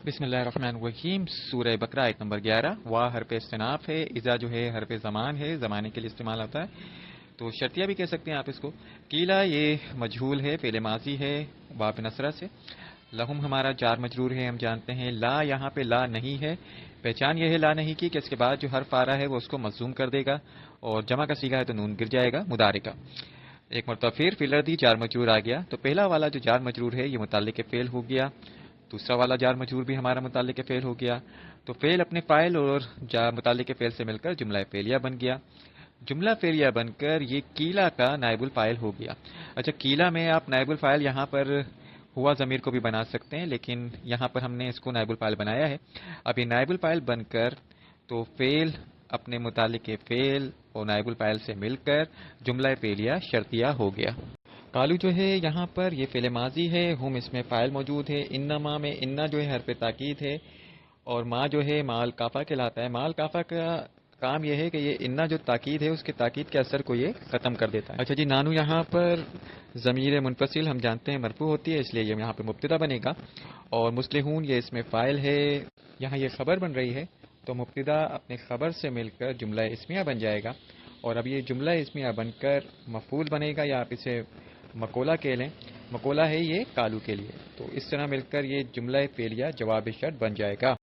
بسم اللہ الرحمن الرحیم۔ سورہ بقرہ آیت نمبر 11۔ وا حرف استناف ہے، اذا جو ہے حرف زمان ہے، زمانے کے لیے استعمال ہوتا ہے، تو شرطیہ بھی کہہ سکتے ہیں آپ اس کو۔ قیلا یہ مجہول ہے، فعل ماضی ہے باب نصرہ سے۔ لہم ہمارا جار مجرور ہے، ہم جانتے ہیں۔ لا یہاں پہ لا نہیں ہے، پہچان یہ ہے لا نہیں کی کہ اس کے بعد جو حرف آ رہا ہے وہ اس کو مجزوم کر دے گا، اور جمع کا صیغہ ہے تو نون گر جائے گا مضارع کا۔ ایک مرتبہ پھر فی الارض جار مجرور آ گیا، تو پہلا والا جو جار مجرور ہے یہ متعلق فعل ہو گیا، دوسرا والا جار مجرور بھی ہمارا متعلق فعل ہو گیا، تو فعل اپنے فاعل اور متعلق فعل سے مل کر جملہ فعلیہ بن گیا۔ جملہ فعلیہ بن کر یہ قیلا کا نائب الفاعل ہو گیا۔ اچھا، قیلا میں آپ نائب الفاعل یہاں پر ہوا ضمیر کو بھی بنا سکتے ہیں، لیکن یہاں پر ہم نے اس کو نائب الفاعل بنایا ہے۔ اب یہ نائب الفاعل بن کر تو فعل اپنے متعلق فعل اور نائب الفاعل سے مل کر جملہ فعلیہ شرطیہ ہو گیا۔ قالو جو ہے یہاں پر یہ فعل ماضی ہے، ہم اس میں فاعل موجود ہے۔ انما میں انا جو ہے حرف تاکید ہے، اور ما جو ہے مال کافہ کہلاتا ہے۔ مال کافہ کا کام یہ ہے کہ یہ انا جو تاکید ہے اس کے تاکید کے اثر کو یہ ختم کر دیتا ہے۔ اچھا جی، نانو یہاں پر ضمیر منفصل ہم جانتے ہیں مرفوع ہوتی ہے، اس لیے یہ یہاں پہ مبتدا بنے گا، اور مصلحون یہ اس میں فاعل ہے، یہاں یہ خبر بن رہی ہے، تو مبتدا اپنے خبر سے مل کر جملہ اسمیہ بن جائے گا، اور اب یہ جملہ اسمیہ بن کر مفعول بنے گا، یا آپ اسے مقولہ کہہ لیں۔ مقولہ ہے یہ قالو کے لیے، تو اس طرح مل کر یہ جملہ فعلیہ جواب شرط بن جائے گا۔